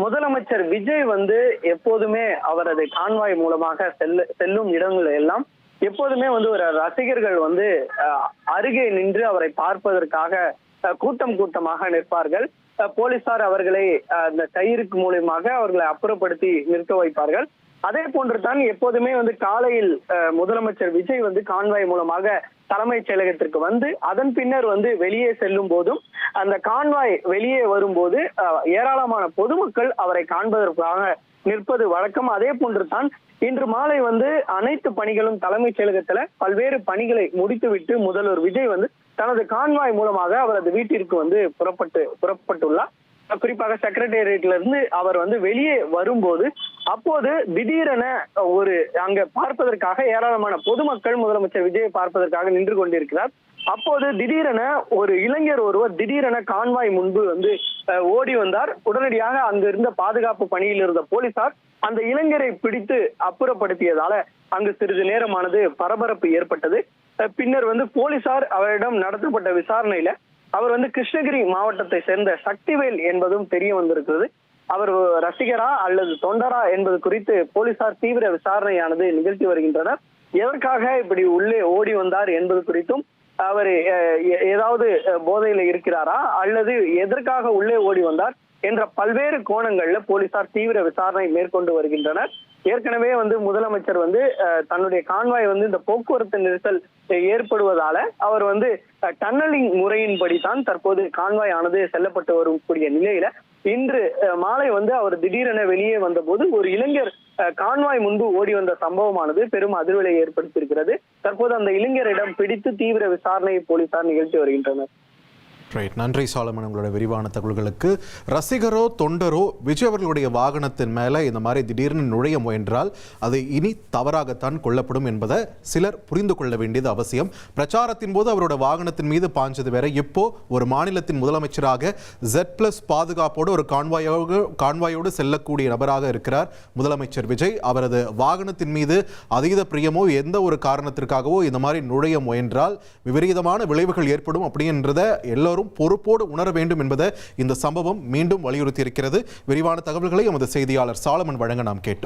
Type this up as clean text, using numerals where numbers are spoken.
முதலமைச்சர் விஜய் எப்போதுமே அவரது கான்வாய் மூலமாக செல்லும் இடங்கள் எல்லாம் எப்போதுமே ஒரு ரசிகர்கள் அருகே நின்று அவரை பார்ப்பதற்காக கூட்டம் கூட்டமாக நிற்பார்கள். போலீசார் அவர்களை அந்த கயிறுக்கு மூலமாக அவர்களை அப்புறப்படுத்தி நிற்க வைப்பார்கள். அதே போன்று தான் எப்போதுமே காலையில் முதலமைச்சர் விஜய் கான்வாய் மூலமாக தலைமைச் செயலகத்திற்கு அதன் பின்னர் வெளியே செல்லும் போதும் அந்த கான்வாய் வெளியே வரும்போது ஏராளமான பொதுமக்கள் அவரை காண்பதற்காக நிற்பது வழக்கம். அதே போன்று தான் இன்று மாலை அனைத்து பணிகளும் தலைமைச் செயலகத்துல பல்வேறு பணிகளை முடித்துவிட்டு முதல்வர் விஜய் தனது கான்வாய் மூலமாக அவரது வீட்டிற்கு புறப்பட்டுள்ளார். குறிப்பாக செக்ரட்டேரியட்ல இருந்து அவர் வெளியே வரும்போது அப்போது திடீரென அங்க பார்ப்பதற்காக ஏராளமான பொதுமக்கள் முதலமைச்சர் விஜயை பார்ப்பதற்காக நின்று கொண்டிருக்கிறார். அப்போது திடீரென ஒரு இளைஞர் ஒருவர் திடீரென கான்வாய் முன்பு ஓடி வந்தார். உடனடியாக அங்கு இருந்த பாதுகாப்பு பணியில் இருந்த போலீசார் அந்த இளைஞரை பிடித்து அப்புறப்படுத்தியதால அங்கு சிறிது நேரமானது பரபரப்பு ஏற்பட்டது. பின்னர் போலீசார் அவரிடம் நடத்தப்பட்ட விசாரணையில அவர் கிருஷ்ணகிரி மாவட்டத்தை சேர்ந்த சக்திவேல் என்பதும் தெரிய வந்திருக்கிறது. அவர் ரசிகரா அல்லது தொண்டரா என்பது குறித்து போலீசார் தீவிர விசாரணையானது நிகழ்த்தி வருகின்றனர். எதற்காக இப்படி உள்ளே ஓடி வந்தார் என்பது குறித்தும் அவர் ஏதாவது போதையில இருக்கிறாரா அல்லது எதற்காக உள்ளே ஓடி வந்தார் என்ற பல்வேறு கோணங்கள்ல போலீசார் தீவிர விசாரணை மேற்கொண்டு வருகின்றனர். ஏற்கனவே முதலமைச்சர் தன்னுடைய கான்வாய் இந்த போக்குவரத்து நெரிசல் ஏற்படுவதால அவர் டன்னலிங் முறையின்படி தான் தற்போது கான்வாய் ஆனது செல்லப்பட்டு வரக்கூடிய நிலையில இன்று மாலை அவர் திடீரென வெளியே வந்தபோது ஒரு இளைஞர் கான்வாய் முன்பு ஓடி வந்த சம்பவமானது பெரும் அதிர்வலை ஏற்படுத்தியிருக்கிறது. தற்போது அந்த இளைஞரிடம் பிடித்து தீவிர விசாரணையை போலீசார் நிகழ்த்தி வருகின்றனர். நன்றி சாலமன், உங்களோட விரிவான தகவல்களுக்கு. ரசிகரோ தொண்டரோ விஜய் அவர்களுடைய வாகனத்தின் மேலே இந்த மாதிரி திடீர்னு நுழைய முயன்றால் அது இனி தவறாகத்தான் கொள்ளப்படும் என்பதை சிலர் புரிந்து கொள்ள வேண்டியது அவசியம். பிரச்சாரத்தின் போது அவரோட வாகனத்தின் மீது பாஞ்சது வேற. இப்போ ஒரு மாநிலத்தின் முதலமைச்சராக Z+ பாதுகாப்போடு ஒரு கான்வாயோடு செல்லக்கூடிய நபராக இருக்கிறார் முதலமைச்சர் விஜய். அவரது வாகனத்தின் மீது அதீத பிரியமோ எந்த ஒரு காரணத்திற்காகவோ இந்த மாதிரி நுழைய முயன்றால் விபரீதமான விளைவுகள் ஏற்படும் அப்படின்றத எல்லோரும் பொறுப்போடு உணர வேண்டும் என்பதை இந்த சம்பவம் மீண்டும் வலியுறுத்தி இருக்கிறது. விரிவான தகவல்களை எமது செய்தியாளர் சாலமன் வழங்க நாம் கேட்டோம்.